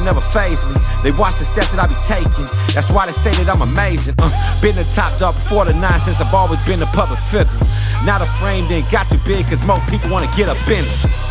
never faze me. They watch the steps that I be taking. That's why they say that I'm amazing. Been the top dog before the nonsense. I've always been a public figure. Now the frame didn't got too big, cause more people wanna get up in it.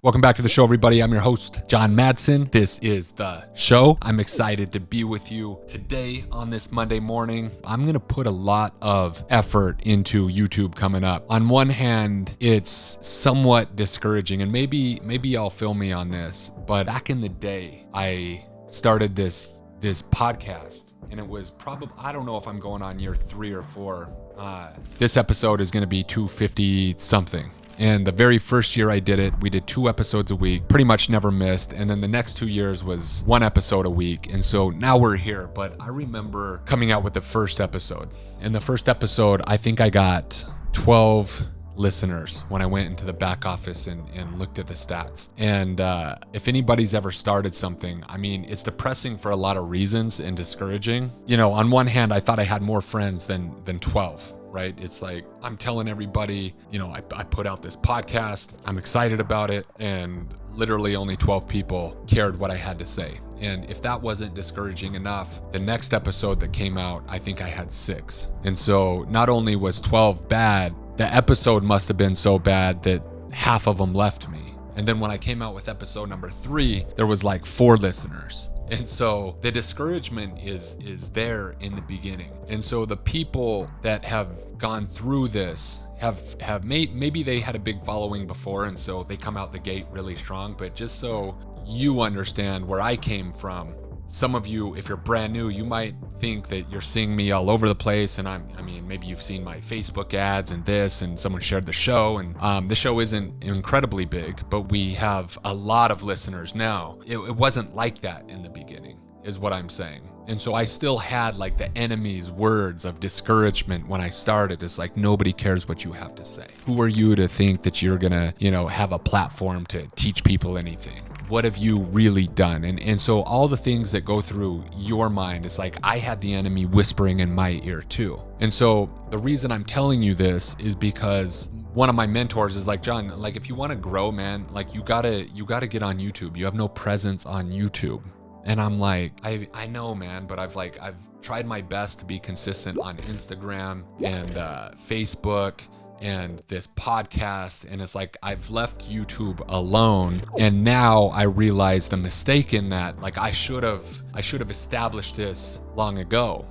Welcome back to the show, everybody. I'm your host, John Madsen. This is The Show. I'm excited to be with you today on this Monday morning. I'm going to put a lot of effort into YouTube coming up. On one hand, it's somewhat discouraging, and maybe y'all feel me on this, but back in the day, I started this podcast, and it was probably, I don't know if I'm going on year 3 or 4. This episode is going to be 250 something. And the very first year I did it, we did 2 episodes a week, pretty much never missed. And then the next 2 years was 1 episode a week. And so now we're here. But I remember coming out with the first episode. In the first episode, I think I got 12 listeners when I went into the back office and looked at the stats. And if anybody's ever started something, I mean, it's depressing for a lot of reasons and discouraging. You know, on one hand, I thought I had more friends than 12. Right? It's like, I'm telling everybody, you know, I put out this podcast, I'm excited about it, and literally only 12 people cared what I had to say. And if that wasn't discouraging enough, the next episode that came out, I think I had 6. And so not only was 12 bad, the episode must have been so bad that half of them left me. And then when I came out with episode number 3, there was like 4 listeners. And so the discouragement is there in the beginning. And so the people that have gone through this have maybe they had a big following before, and so they come out the gate really strong. But just so you understand where I came from, some of you, if you're brand new, you might think that you're seeing me all over the place, and I mean, maybe you've seen my Facebook ads and this, and someone shared the show, and the show isn't incredibly big, but we have a lot of listeners now. It wasn't like that in the beginning, is what I'm saying. And so I still had like the enemy's words of discouragement when I started. It's like, nobody cares what you have to say. Who are you to think that you're gonna, you know, have a platform to teach people anything? What have you really done? And so all the things that go through your mind, it's like I had the enemy whispering in my ear too. And so the reason I'm telling you this is because one of my mentors is like, John, like if you want to grow, man, like you gotta get on YouTube. You have no presence on YouTube. And I'm like, I know, man, but I've tried my best to be consistent on Instagram and Facebook and this podcast, and it's like I've left YouTube alone, and now I realize the mistake in that. Like I should have established this long ago,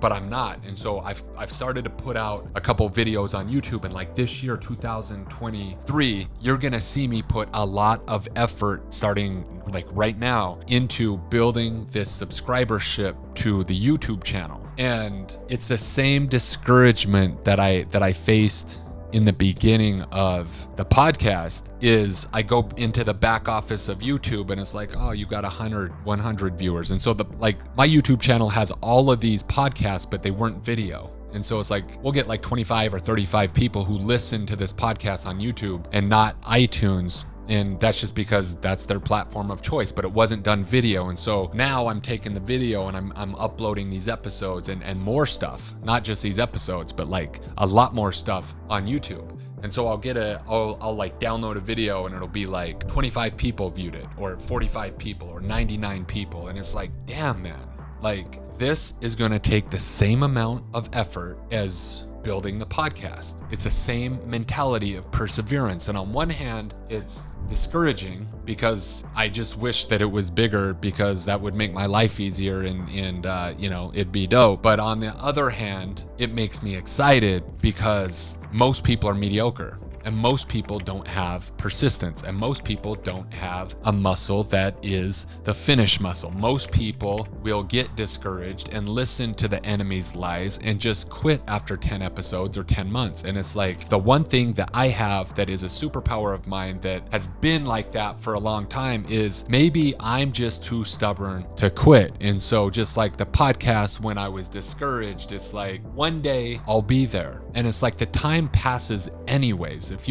but I'm not. And so I've started to put out a couple videos on YouTube, and like this year 2023, you're gonna see me put a lot of effort starting like right now into building this subscribership to the YouTube channel. And it's the same discouragement that I faced in the beginning of the podcast. Is I go into the back office of YouTube, and it's like, oh, you got 100 viewers. And so my YouTube channel has all of these podcasts, but they weren't video. And so it's like, we'll get like 25 or 35 people who listen to this podcast on YouTube and not iTunes. And that's just because that's their platform of choice, but it wasn't done video. And so now I'm taking the video and I'm uploading these episodes and more stuff, not just these episodes, but like a lot more stuff on YouTube. And so I'll like download a video, and it'll be like 25 people viewed it, or 45 people, or 99 people. And it's like, damn, man, like this is going to take the same amount of effort as building the podcast. It's the same mentality of perseverance. And on one hand, it's discouraging because I just wish that it was bigger, because that would make my life easier and you know, it'd be dope. But on the other hand, it makes me excited because most people are mediocre. And most people don't have persistence, and most people don't have a muscle that is the finish muscle. Most people will get discouraged and listen to the enemy's lies and just quit after 10 episodes or 10 months. And it's like the one thing that I have that is a superpower of mine that has been like that for a long time is maybe I'm just too stubborn to quit. And so just like the podcast, when I was discouraged, it's like one day I'll be there. And it's like the time passes anyways. If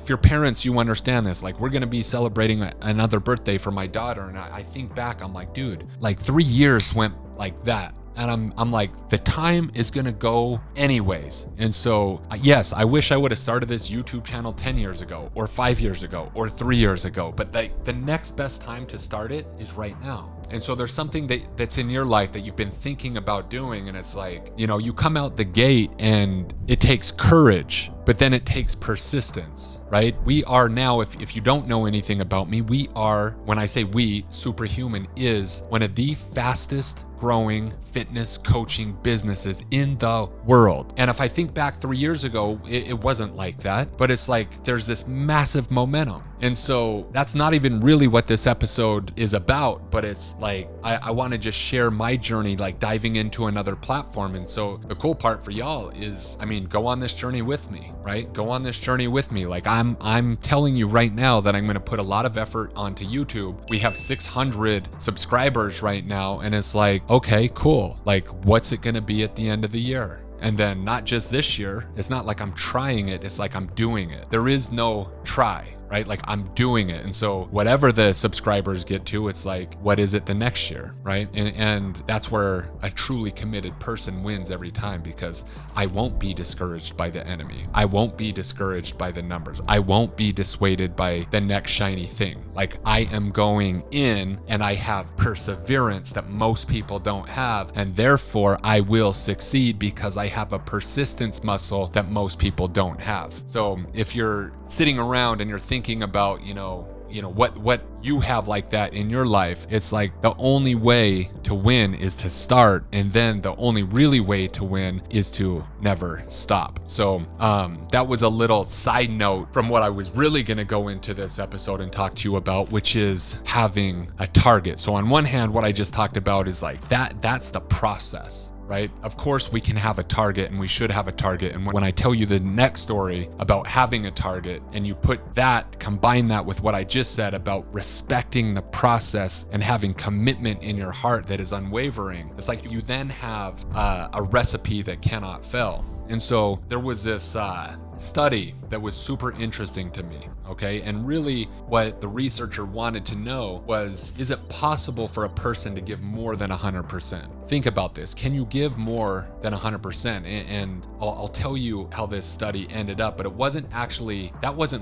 your parents, you understand this, like we're going to be celebrating another birthday for my daughter. And I think back, I'm like, dude, like 3 years went like that. And I'm like, the time is gonna go anyways. And so yes, I wish I would have started this YouTube channel 10 years ago or 5 years ago or 3 years ago, but the next best time to start it is right now. And so there's something that's in your life that you've been thinking about doing, and it's like, you come out the gate and it takes courage, but then it takes persistence, right? We are now, if you don't know anything about me, we are, when I say we, Superhuman is one of the fastest growing fitness coaching businesses in the world. And if I think back 3 years ago, it wasn't like that, but it's like there's this massive momentum. And so that's not even really what this episode is about, but it's like, I want to just share my journey, like diving into another platform. And so the cool part for y'all is, go on this journey with me, right? Go on this journey with me. Like I'm telling you right now that I'm going to put a lot of effort onto YouTube. We have 600 subscribers right now. And it's like, okay, cool. Like, what's it going to be at the end of the year? And then not just this year. It's not like I'm trying it. It's like I'm doing it. There is no try, right? Like I'm doing it. And so whatever the subscribers get to, it's like, what is it the next year, right? And that's where a truly committed person wins every time, because I won't be discouraged by the enemy. I won't be discouraged by the numbers. I won't be dissuaded by the next shiny thing. Like I am going in and I have perseverance that most people don't have. And therefore I will succeed because I have a persistence muscle that most people don't have. So if you're sitting around and you're thinking about, what you have like that in your life, it's like the only way to win is to start, and then the only really way to win is to never stop. So that was a little side note from what I was really going to go into this episode and talk to you about, which is having a target. So on one hand, what I just talked about is like that's the process, right? Of course, we can have a target, and we should have a target. And when I tell you the next story about having a target, and you combine that with what I just said about respecting the process and having commitment in your heart that is unwavering, it's like you then have a recipe that cannot fail. And so there was this study that was super interesting to me, okay? And really what the researcher wanted to know was, is it possible for a person to give more than 100%? Think about this. Can you give more than 100%? And I'll tell you how this study ended up, but that wasn't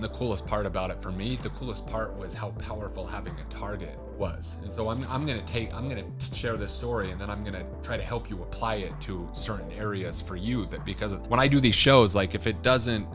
the coolest part about it for me. The coolest part was how powerful having a target was. And so I'm going to share this story, and then I'm going to try to help you apply it to certain areas for you, because when I do these shows, like if it doesn't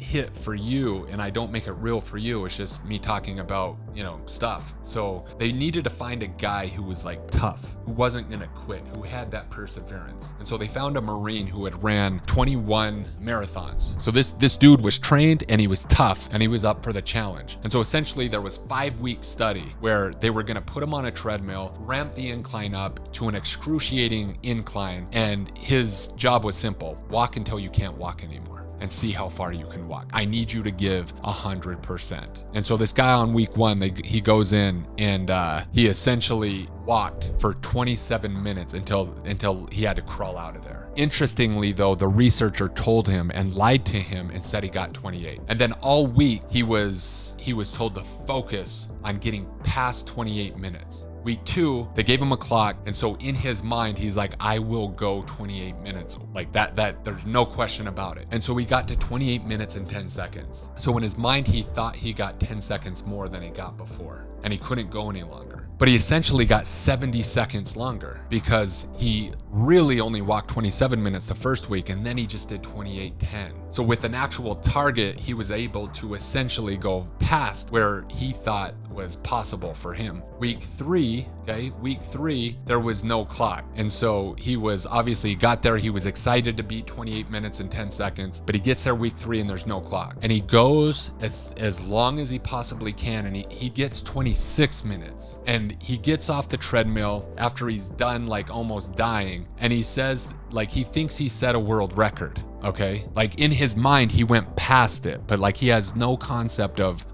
hit for you and I don't make it real for you, it's just me talking about, stuff. So they needed to find a guy who was like tough, who wasn't going to quit, who had that perseverance. And so they found a Marine who had ran 21 marathons. So this dude was trained and he was tough and he was up for the challenge. And so essentially there was 5-week study where they were going to put him on a treadmill, ramp the incline up to an excruciating incline. And his job was simple: walk until you can't walk anymore and see how far you can walk. I need you to give 100%. And so this guy on week 1, he goes in and he essentially walked for 27 minutes until he had to crawl out of there. Interestingly though, the researcher told him and lied to him and said he got 28. And then all week he was told to focus on getting past 28 minutes. Week 2, they gave him a clock, and so in his mind, he's like, I will go 28 minutes. Like that, there's no question about it. And so he got to 28 minutes and 10 seconds. So in his mind, he thought he got 10 seconds more than he got before, and he couldn't go any longer. But he essentially got 70 seconds longer because he really only walked 27 minutes the first week, and then he just did 28:10. So with an actual target, he was able to essentially go past where he thought was possible for him. Week 3, there was no clock. And so he got there, he was excited to beat 28 minutes and 10 seconds, but he gets there week 3 and there's no clock. And he goes as long as he possibly can, and he gets 26 minutes. And he gets off the treadmill after he's done like almost dying, and he says like he thinks he set a world record. Okay, like in his mind he went past it, but like he has no concept of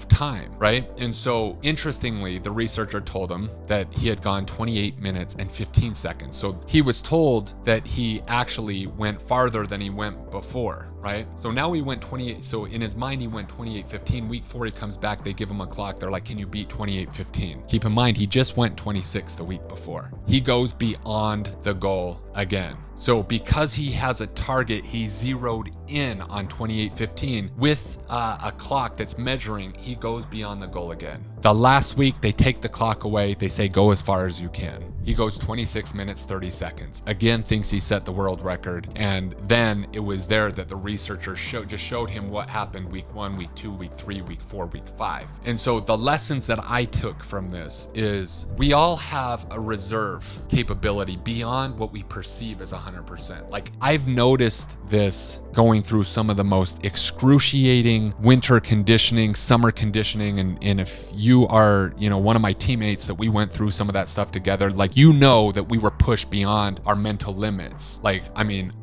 time, right? And so interestingly, the researcher told him that he had gone 28 minutes and 15 seconds. So he was told that he actually went farther than he went before. right? So now he went 28. So in his mind, he went 28:15. Week 4, he comes back. They give him a clock. They're like, can you beat 28:15? Keep in mind, he just went 26 the week before. He goes beyond the goal again. So because he has a target, he zeroed in on 28:15 with a clock that's measuring. He goes beyond the goal again. The last week, they take the clock away. They say, go as far as you can. He goes 26 minutes, 30 seconds. Again, thinks he set the world record. And then it was there that the researchers showed him what happened week 1, week 2, week 3, week 4, week 5. And so the lessons that I took from this is we all have a reserve capability beyond what we perceive as 100%. Like, I've noticed this going through some of the most excruciating winter conditioning, summer conditioning. And if you are, one of my teammates that we went through some of that stuff together, like, that we were pushed beyond our mental limits. Like,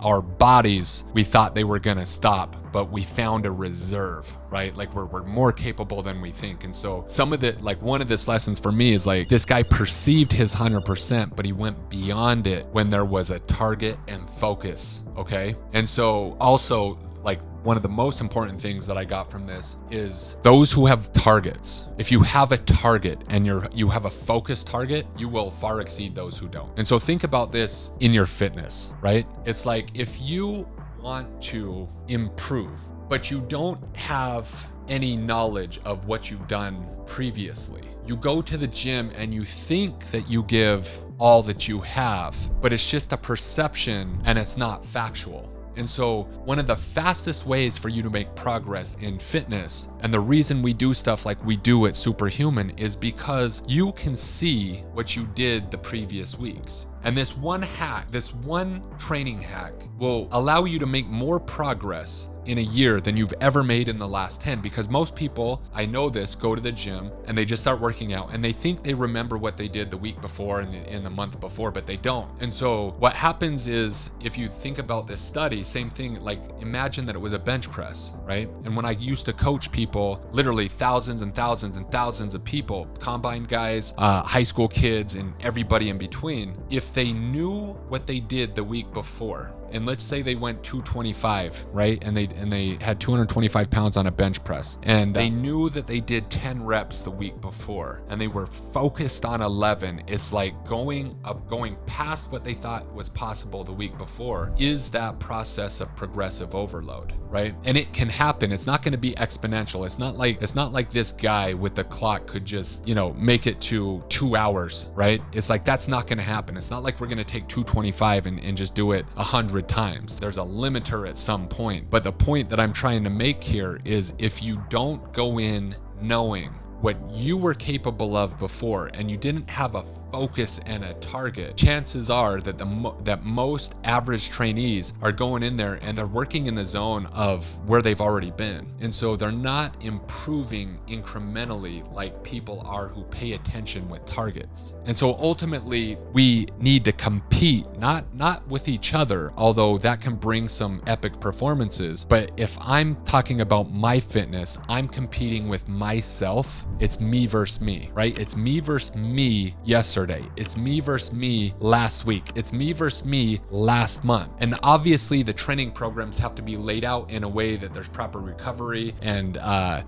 our bodies, we thought they were gonna stop, but we found a reserve, right? Like, we're more capable than we think. And so some of the, like, one of this lessons for me is like, this guy perceived his 100%, but he went beyond it when there was a target and focus, okay? And so also, like, one of the most important things that I got from this is those who have targets. If you have a target and you have a focused target, you will far exceed those who don't. And so think about this in your fitness, right? It's like, if you want to improve, but you don't have any knowledge of what you've done previously, you go to the gym and you think that you give all that you have, but it's just a perception and it's not factual. And so one of the fastest ways for you to make progress in fitness, and the reason we do stuff like we do at Superhuman, is because you can see what you did the previous weeks. And this one hack, this one training hack, will allow you to make more progress in a year than you've ever made in the last 10, because most people, I know this, go to the gym and they just start working out and they think they remember what they did the week before and in the month before, but they don't. And so what happens is, if you think about this study, same thing, like, imagine that it was a bench press, right? And when I used to coach people, literally thousands and thousands and thousands of people, combine guys, high school kids, and everybody in between, if they knew what they did the week before, and let's say they went 225, right? And they had 225 pounds on a bench press, and they knew that they did 10 reps the week before, and they were focused on 11. It's like going past what they thought was possible the week before is that process of progressive overload, right? And it can happen. It's not going to be exponential. It's not like this guy with the clock could just, make it to 2 hours, right? It's like, that's not going to happen. It's not like we're going to take 225 and just do it 100 times. There's a limiter at some point. But the point that I'm trying to make here is, if you don't go in knowing what you were capable of before and you didn't have a focus and a target, chances are that that most average trainees are going in there and they're working in the zone of where they've already been. And so they're not improving incrementally like people are who pay attention with targets. And so ultimately, we need to compete, not with each other, although that can bring some epic performances. But if I'm talking about my fitness, I'm competing with myself. It's me versus me, right? It's me versus me yesterday. It's me versus me last week. It's me versus me last month. And obviously the training programs have to be laid out in a way that there's proper recovery and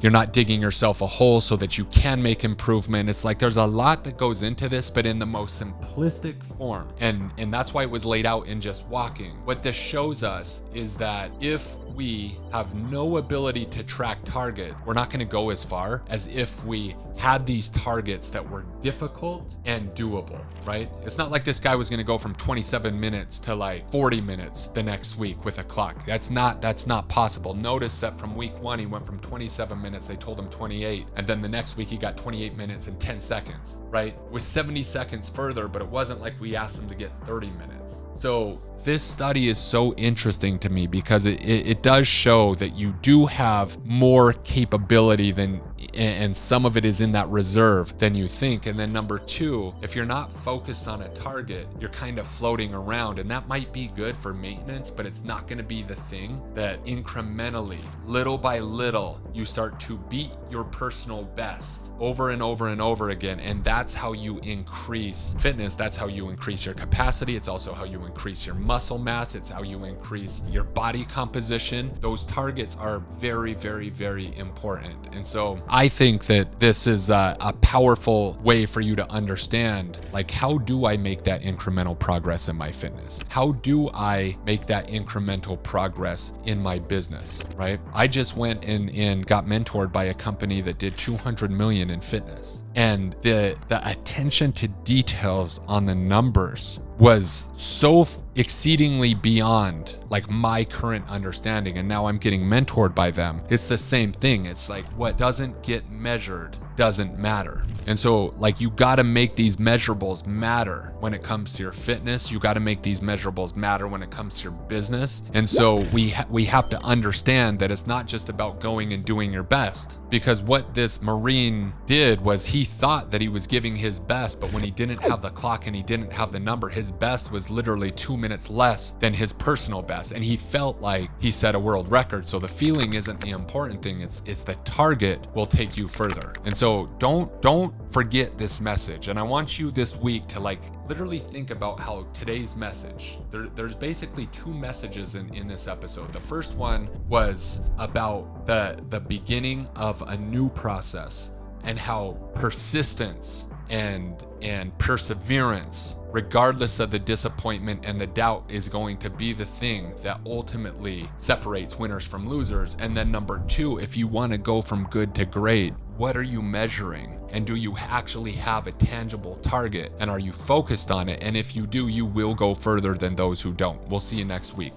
you're not digging yourself a hole so that you can make improvement. It's like, there's a lot that goes into this, but in the most simplistic form. And that's why it was laid out in just walking. What this shows us is that if we have no ability to track targets, we're not going to go as far as if we had these targets that were difficult and doable, right? It's not like this guy was going to go from 27 minutes to like 40 minutes the next week with a clock. That's not possible. Notice that from week 1, he went from 27 minutes, they told him 28, and then the next week he got 28 minutes and 10 seconds, right? It was 70 seconds further, but it wasn't like we asked him to get 30 minutes. So this study is so interesting to me because it does show that you do have more capability than and some of it is in that reserve than you think. And then number two, if you're not focused on a target, you're kind of floating around, and that might be good for maintenance, but it's not going to be the thing that incrementally, little by little, you start to beat your personal best over and over and over again. And that's how you increase fitness. That's how you increase your capacity. It's also how you increase your muscle mass. It's how you increase your body composition. Those targets are very, very, very important. And so I think that this is a powerful way for you to understand, like, how do I make that incremental progress in my fitness? How do I make that incremental progress in my business, right? I just went and got mentored by a company that did 200 million in fitness. And the attention to details on the numbers was so exceedingly beyond like my current understanding. And now I'm getting mentored by them. It's the same thing. It's like what doesn't get measured doesn't matter. And so like you got to make these measurables matter when it comes to your fitness. You got to make these measurables matter when it comes to your business. And so we have to understand that it's not just about going and doing your best, because what this Marine did was he thought that he was giving his best, but when he didn't have the clock and he didn't have the number, his best was literally 2 minutes less than his personal best. And he felt like he set a world record. So the feeling isn't the important thing. It's the target will take you further. And so don't forget this message. And I want you this week to like literally think about how today's message, there's basically two messages in this episode. The first one was about the beginning of a new process and how persistence and perseverance, regardless of the disappointment and the doubt, is going to be the thing that ultimately separates winners from losers. And then number two, if you want to go from good to great, what are you measuring? And do you actually have a tangible target? And are you focused on it? And if you do, you will go further than those who don't. We'll see you next week.